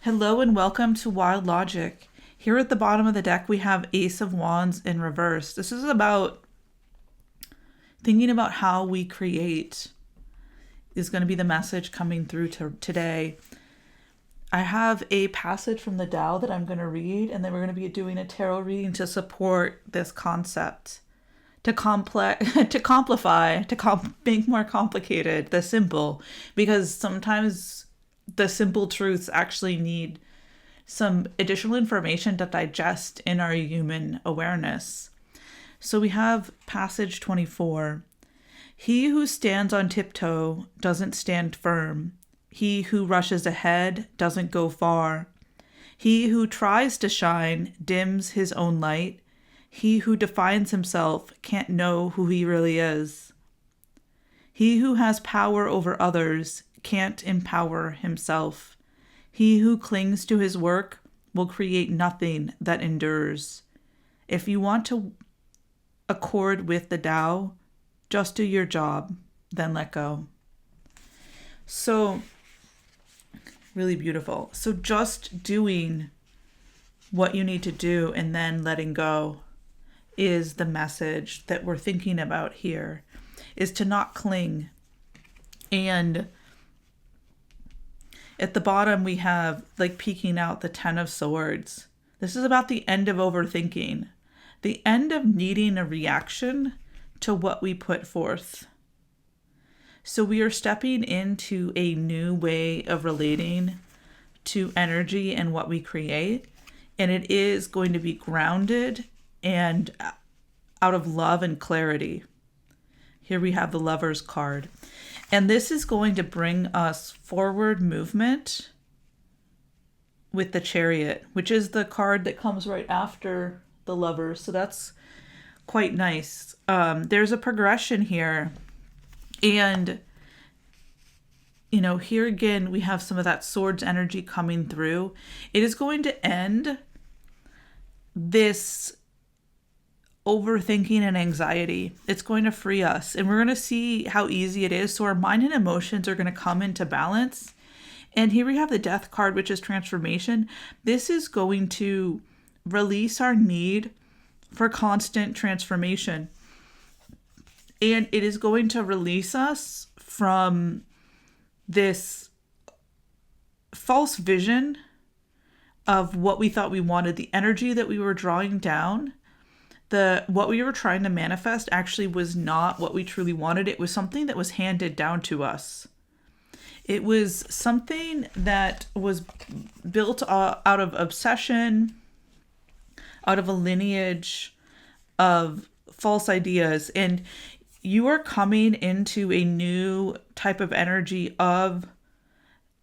Hello and welcome to Wild Logix. Here at the bottom of the deck, we have Ace of Wands in reverse. This is about thinking about how we create is going to be the message coming through today. I have a passage from the Tao that I'm going to read, and then we're going to be doing a tarot reading to support this concept, to make more complicated the simple, because sometimes the simple truths actually need some additional information to digest in our human awareness. So we have passage 24. He who stands on tiptoe doesn't stand firm. He who rushes ahead doesn't go far. He who tries to shine dims his own light. He who defines himself can't know who he really is. He who has power over others can't empower himself. He who clings to his work will create nothing that endures. If you want to accord with the Tao, just do your job, then let go. So, really beautiful. So just doing what you need to do and then letting go is the message that we're thinking about here, is to not cling. And at the bottom, we have peeking out the 10 of Swords. This is about the end of overthinking, the end of needing a reaction to what we put forth. So we are stepping into a new way of relating to energy and what we create. And it is going to be grounded and out of love and clarity. Here we have the Lover's card. And this is going to bring us forward movement with the Chariot, which is the card that comes right after the Lovers. So that's quite nice. There's a progression here. And, here again, we have some of that Swords energy coming through. It is going to end this overthinking and anxiety. It's going to free us, and we're going to see how easy it is. So our mind and emotions are going to come into balance. And here we have the Death card, which is transformation. This is going to release our need for constant transformation. And it is going to release us from this false vision of what we thought we wanted, the energy that we were drawing down. What we were trying to manifest actually was not what we truly wanted. It was something that was handed down to us. It was something that was built out of obsession, out of a lineage of false ideas. And you are coming into a new type of energy of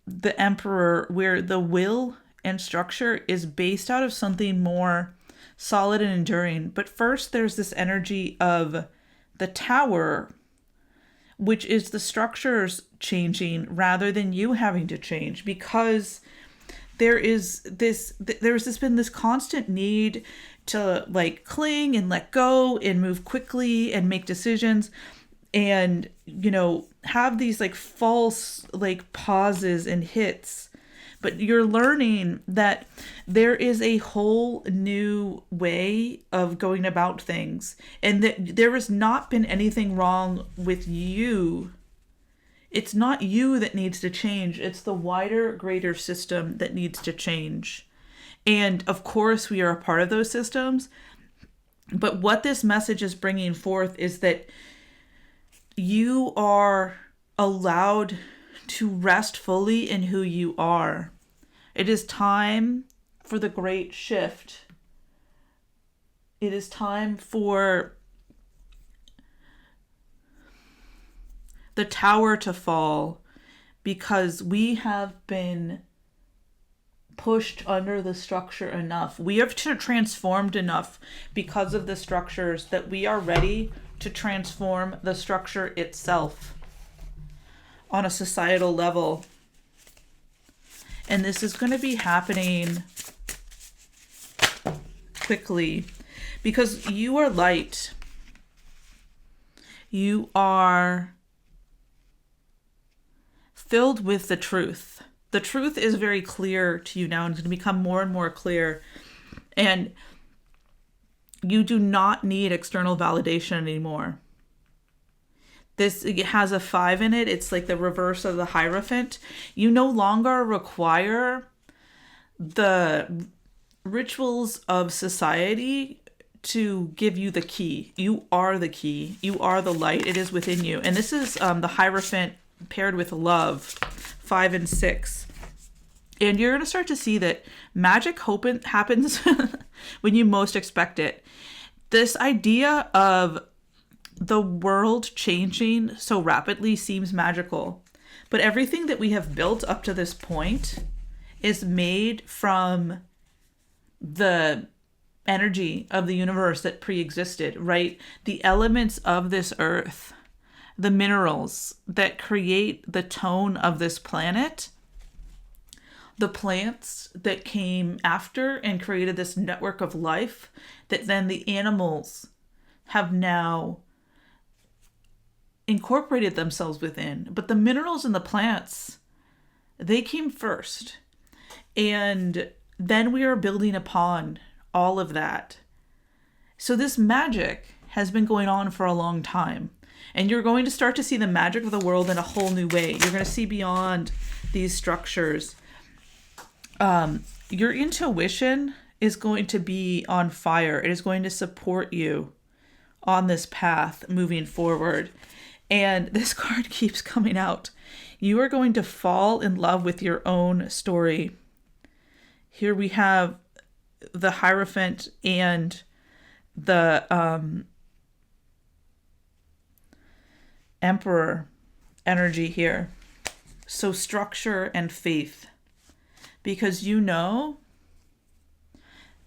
the Emperor, where the will and structure is based out of something more solid and enduring. But first, there's this energy of the Tower, which is the structures changing rather than you having to change, because there's been this constant need to cling and let go and move quickly and make decisions and have these false pauses and hits. But you're learning that there is a whole new way of going about things, and that there has not been anything wrong with you. It's not you that needs to change. It's the wider, greater system that needs to change. And of course, we are a part of those systems. But what this message is bringing forth is that you are allowed to rest fully in who you are. It is time for the great shift. It is time for the Tower to fall, because we have been pushed under the structure enough. We have transformed enough because of the structures that we are ready to transform the structure itself on a societal level. And this is going to be happening quickly because you are light. You are filled with the truth. The truth is very clear to you now, and it's going to become more and more clear. And you do not need external validation anymore. This, it has a 5 in it. It's like the reverse of the Hierophant. You no longer require the rituals of society to give you the key. You are the key. You are the light. It is within you. And this is the Hierophant paired with love, 5 and 6. And you're going to start to see that magic happens when you most expect it. This idea of the world changing so rapidly seems magical. But everything that we have built up to this point is made from the energy of the universe that pre-existed, right? The elements of this earth, the minerals that create the tone of this planet, the plants that came after and created this network of life that then the animals have now incorporated themselves within. But the minerals and the plants, they came first. And then we are building upon all of that. So this magic has been going on for a long time. And you're going to start to see the magic of the world in a whole new way. You're going to see beyond these structures. Your intuition is going to be on fire. It is going to support you on this path moving forward. And this card keeps coming out. You are going to fall in love with your own story. Here we have the Hierophant and the Emperor energy here. So structure and faith. Because you know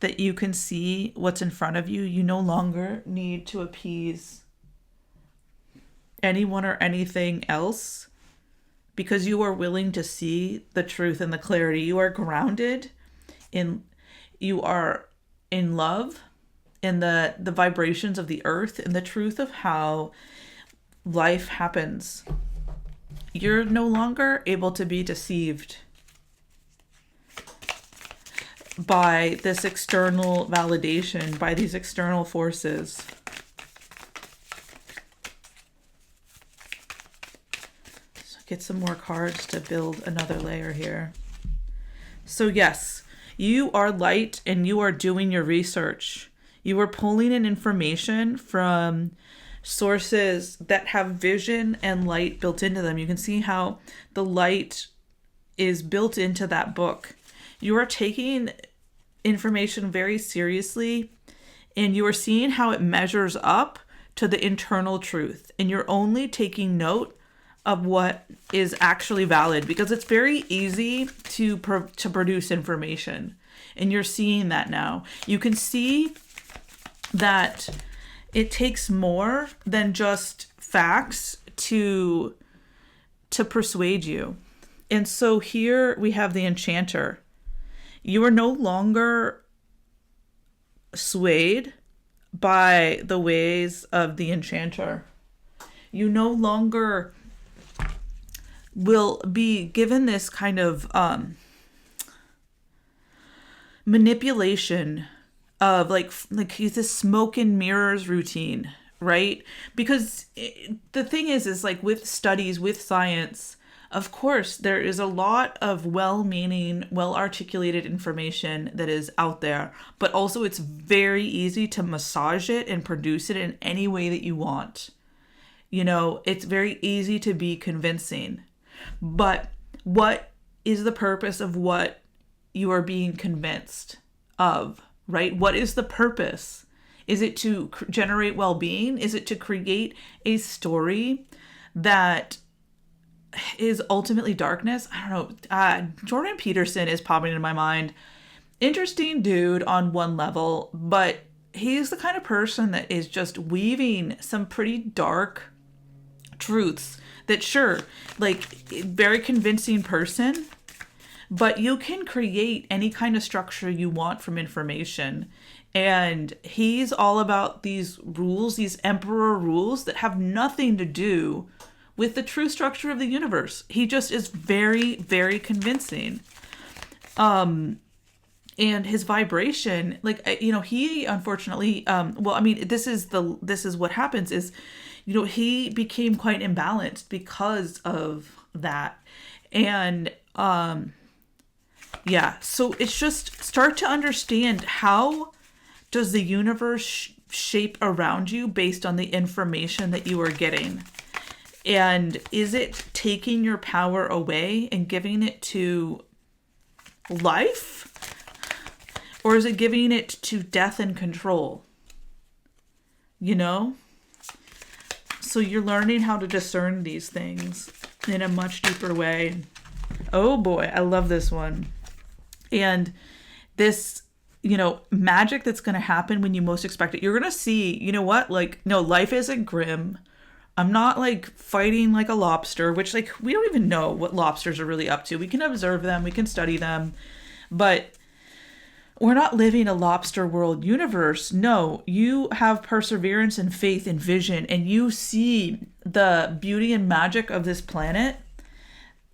that you can see what's in front of you. You no longer need to appease anyone or anything else because you are willing to see the truth and the clarity. You are grounded you are in love, in the vibrations of the earth, and the truth of how life happens. You're no longer able to be deceived by this external validation, by these external forces. So get some more cards to build another layer here. So yes, you are light and you are doing your research. You are pulling in information from sources that have vision and light built into them. You can see how the light is built into that book. You are taking information very seriously and you are seeing how it measures up to the internal truth. And you're only taking note of what is actually valid because it's very easy to produce information. And you're seeing that now. You can see that it takes more than just facts to persuade you. And so here we have the Enchanter. You are no longer swayed by the ways of the Enchanter. You no longer will be given this kind of manipulation of like this smoke and mirrors routine, right? Because the thing is like with studies, with science, of course, there is a lot of well-meaning, well-articulated information that is out there, but also it's very easy to massage it and produce it in any way that you want. You know, it's very easy to be convincing. But what is the purpose of what you are being convinced of, right? What is the purpose? Is it to generate well-being? Is it to create a story that is ultimately darkness? I don't know. Jordan Peterson is popping into my mind. Interesting dude on one level, but he's the kind of person that is just weaving some pretty dark truths that sure, like very convincing person, but you can create any kind of structure you want from information. And he's all about these rules, these emperor rules that have nothing to do with the true structure of the universe. He just is very, very convincing. And his vibration, like, he unfortunately, this is what happens is, he became quite imbalanced because of that. And, so it's just start to understand, how does the universe shape around you based on the information that you are getting? And is it taking your power away and giving it to life? Or is it giving it to death and control? So you're learning how to discern these things in a much deeper way. Oh boy, I love this one. And this, magic that's going to happen when you most expect it. You're going to see, no, life isn't grim. I'm not fighting like a lobster, which we don't even know what lobsters are really up to. We can observe them, we can study them, but we're not living a lobster world universe. No, you have perseverance and faith and vision, and you see the beauty and magic of this planet,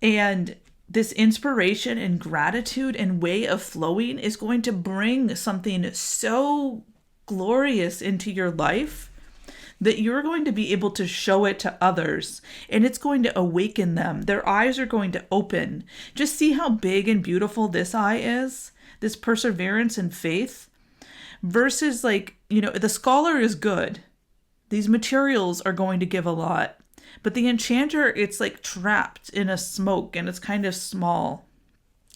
and this inspiration and gratitude and way of flowing is going to bring something so glorious into your life that you're going to be able to show it to others, and it's going to awaken them. Their eyes are going to open. Just see how big and beautiful this eye is, this perseverance and faith, versus the scholar is good. These materials are going to give a lot, but the enchanter, it's trapped in a smoke, and it's kind of small,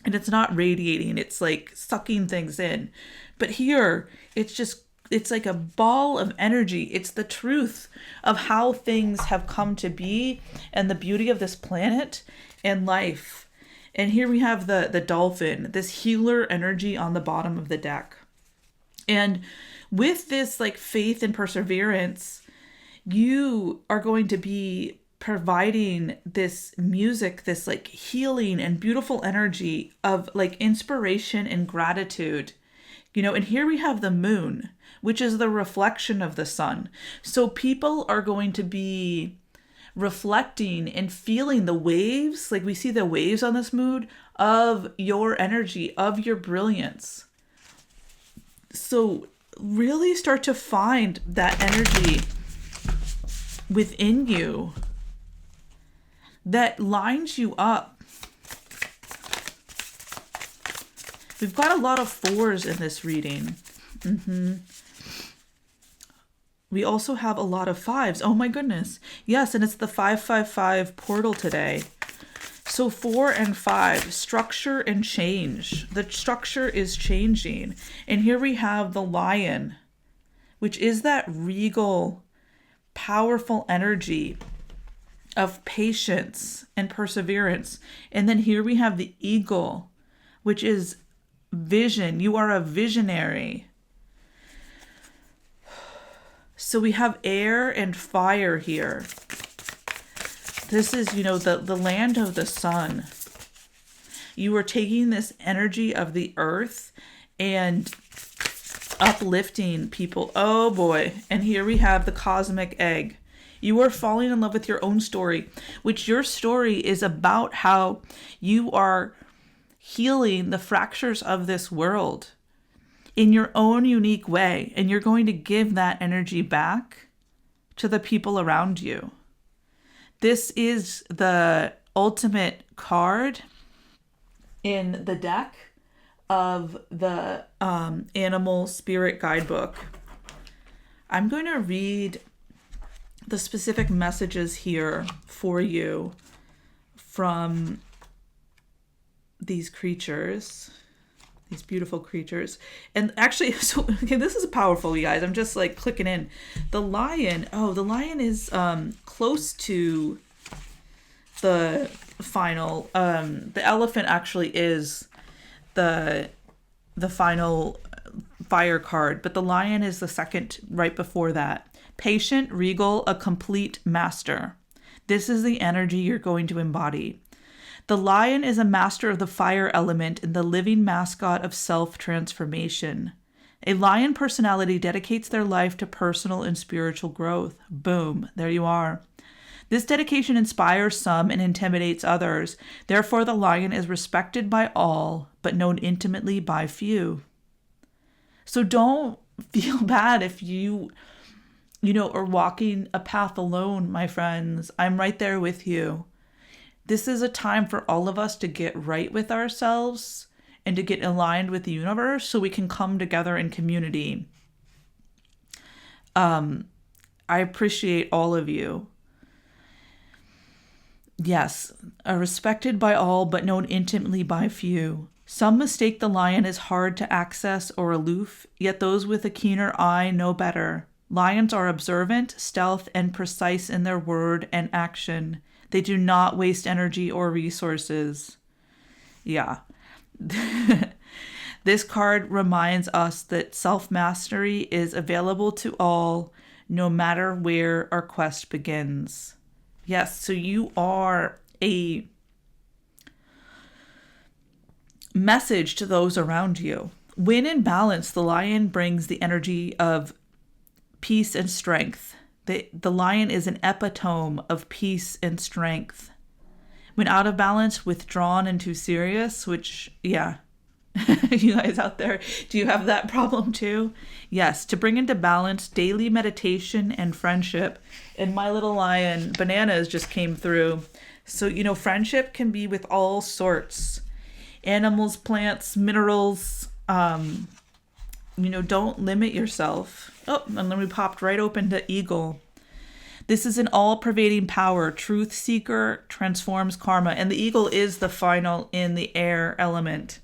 and it's not radiating. It's sucking things in. But here, it's like a ball of energy. It's the truth of how things have come to be and the beauty of this planet and life. And here we have the dolphin, this healer energy on the bottom of the deck. And with this faith and perseverance, you are going to be providing this music, this healing and beautiful energy of inspiration and gratitude. And here we have the moon, which is the reflection of the sun. So people are going to be reflecting and feeling the waves, we see the waves on this moon, of your energy, of your brilliance. So really start to find that energy within you that lines you up. We've got a lot of 4s in this reading. We also have a lot of 5s. Oh my goodness. Yes, and it's the 555 portal today. So 4 and 5, structure and change. The structure is changing. And here we have the lion, which is that regal, powerful energy of patience and perseverance. And then here we have the eagle, which is vision. You are a visionary. So we have air and fire here. This is, the land of the sun. You are taking this energy of the earth and uplifting people. Oh boy. And here we have the cosmic egg. You are falling in love with your own story, which your story is about how you are healing the fractures of this world in your own unique way, and you're going to give that energy back to the people around you. This is the ultimate card in the deck of the Animal Spirit Guidebook. I'm going to read the specific messages here for you from these creatures. These beautiful creatures. And actually, this is powerful, you guys. I'm just clicking in. The lion is close to the final. The elephant actually is the final fire card, but the lion is the second right before that. Patient, regal, a complete master. This is the energy you're going to embody. The lion is a master of the fire element and the living mascot of self-transformation. A lion personality dedicates their life to personal and spiritual growth. Boom, there you are. This dedication inspires some and intimidates others. Therefore, the lion is respected by all, but known intimately by few. So don't feel bad if you are walking a path alone, my friends. I'm right there with you. This is a time for all of us to get right with ourselves and to get aligned with the universe so we can come together in community. I appreciate all of you. Yes, are respected by all, but known intimately by few. Some mistake the lion as hard to access or aloof, yet those with a keener eye know better. Lions are observant, stealth, and precise in their word and action. They do not waste energy or resources. Yeah. This card reminds us that self-mastery is available to all, no matter where our quest begins. Yes, so you are a message to those around you. When in balance, the lion brings the energy of peace and strength. The lion is an epitome of peace and strength. When out of balance, withdrawn and too serious, which, yeah, you guys out there, do you have that problem too? Yes, to bring into balance daily meditation and friendship. And my little lion, Bananas, just came through. So, friendship can be with all sorts. Animals, plants, minerals. Don't limit yourself. Oh, and then we popped right open to Eagle. This is an all-pervading power. Truth seeker transforms karma. And the eagle is the final in the air element.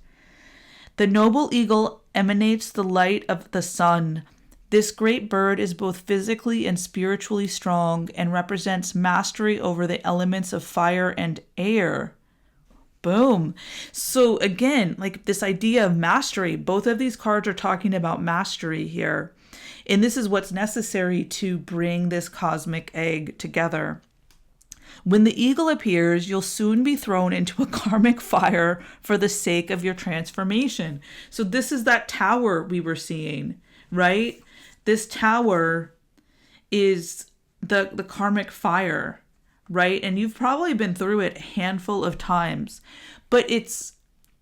The noble eagle emanates the light of the sun. This great bird is both physically and spiritually strong and represents mastery over the elements of fire and air. Boom. So again, like this idea of mastery, both of these cards are talking about mastery here. And this is what's necessary to bring this cosmic egg together. When the eagle appears, you'll soon be thrown into a karmic fire for the sake of your transformation. So this is that tower we were seeing, right? This tower is the karmic fire, right? And you've probably been through it a handful of times, but it's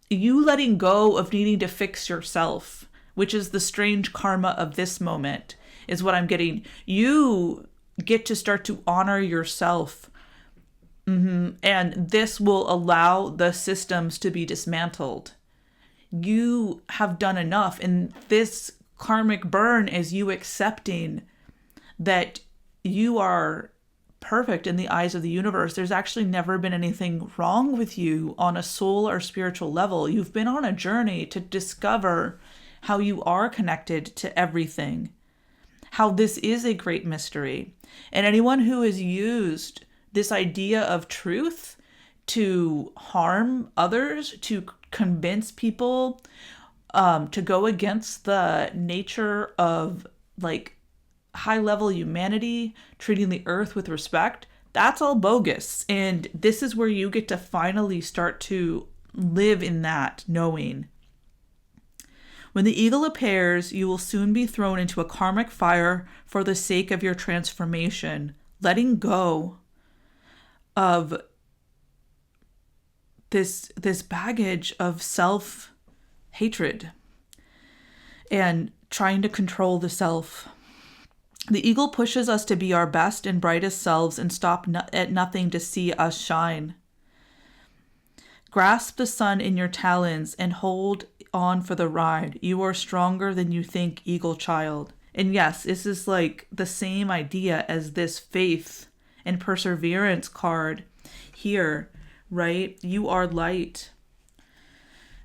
you letting go of needing to fix yourself, which is the strange karma of this moment, is what I'm getting. You get to start to honor yourself. And this will allow the systems to be dismantled. You have done enough. And this karmic burn is you accepting that you are perfect in the eyes of the universe. There's actually never been anything wrong with you on a soul or spiritual level. You've been on a journey to discover how you are connected to everything, how this is a great mystery. And anyone who has used this idea of truth to harm others, to convince people, to go against the nature of like high level humanity, treating the earth with respect, that's all bogus. And this is where you get to finally start to live in that knowing. When the eagle appears, you will soon be thrown into a karmic fire for the sake of your transformation, letting go of this baggage of self-hatred and trying to control the self. The eagle pushes us to be our best and brightest selves and stop at nothing to see us shine. Grasp the sun in your talons and hold on for the ride. You are stronger than you think, eagle child. And yes, this is like the same idea as this faith and perseverance card here, right? You are light.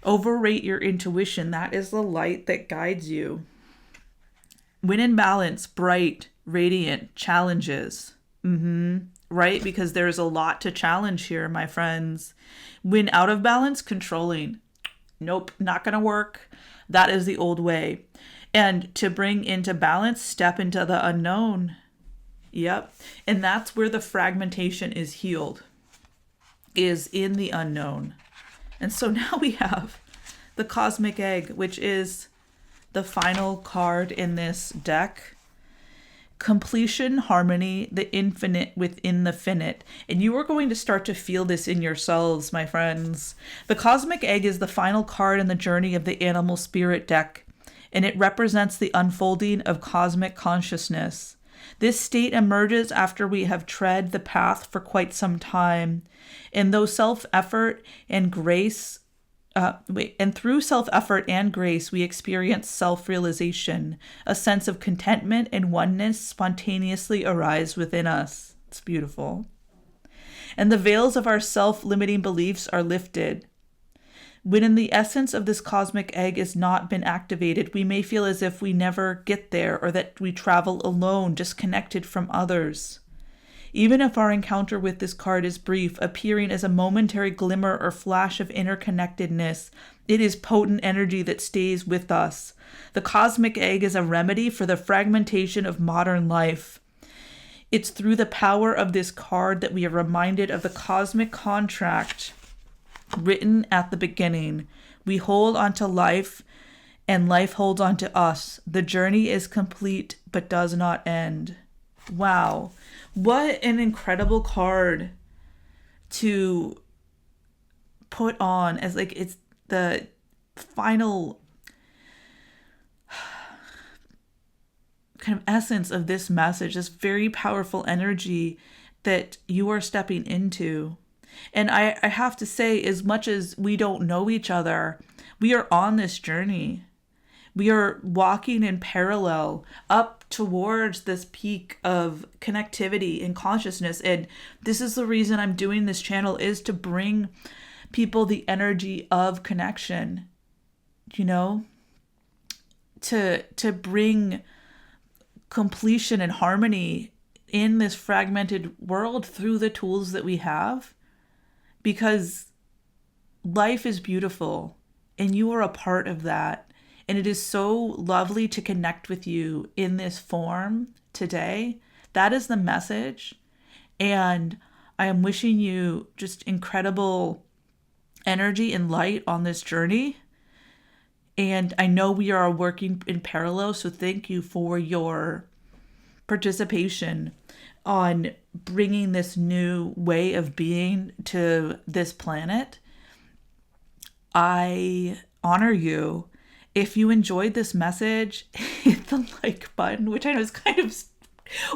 Overrate your intuition. That is the light that guides you. When in balance, bright, radiant, challenges. Right? Because there's a lot to challenge here, my friends. When out of balance, controlling. Nope, not going to work. That is the old way. And to bring into balance, step into the unknown. Yep. And that's where the fragmentation is healed, is in the unknown. And so now we have the cosmic egg, which is the final card in this deck. completion, harmony, the infinite within the finite. And you are going to start to feel this in yourselves, my friends. The cosmic egg is the final card in the journey of the animal spirit deck, and it represents the unfolding of cosmic consciousness. This state emerges after we have tread the path for quite some time. And though self-effort and grace and through self-effort and grace, we experience self-realization. A sense of contentment and oneness spontaneously arise within us. It's beautiful. And the veils of our self-limiting beliefs are lifted. When the essence of this cosmic egg has not been activated, we may feel as if we never get there or that we travel alone, disconnected from others. Even if our encounter with this card is brief, appearing as a momentary glimmer or flash of interconnectedness, it is potent energy that stays with us. The cosmic egg is a remedy for the fragmentation of modern life. It's through the power of this card that we are reminded of the cosmic contract written at the beginning. We hold onto life, and life holds onto us. The journey is complete, but does not end. Wow. What an incredible card to put on as like it's the final kind of essence of this message, this very powerful energy that you are stepping into. And I have to say, as much as we don't know each other, we are on this journey. We are walking in parallel up towards this peak of connectivity and consciousness. And this is the reason I'm doing this channel, is to bring people the energy of connection, you know, to bring completion and harmony in this fragmented world through the tools that we have. Because life is beautiful and you are a part of that. And it is so lovely to connect with you in this form today. That is the message. And I am wishing you just incredible energy and light on this journey. And I know we are working in parallel, so thank you for your participation on bringing this new way of being to this planet. I honor you. If you enjoyed this message, hit the like button, which I know is kind of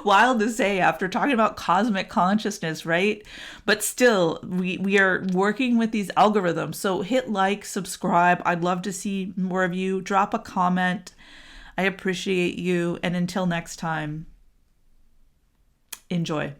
wild to say after talking about cosmic consciousness, right? But still, we are working with these algorithms. So hit like, subscribe. I'd love to see more of you. Drop a comment. I appreciate you. And until next time, enjoy.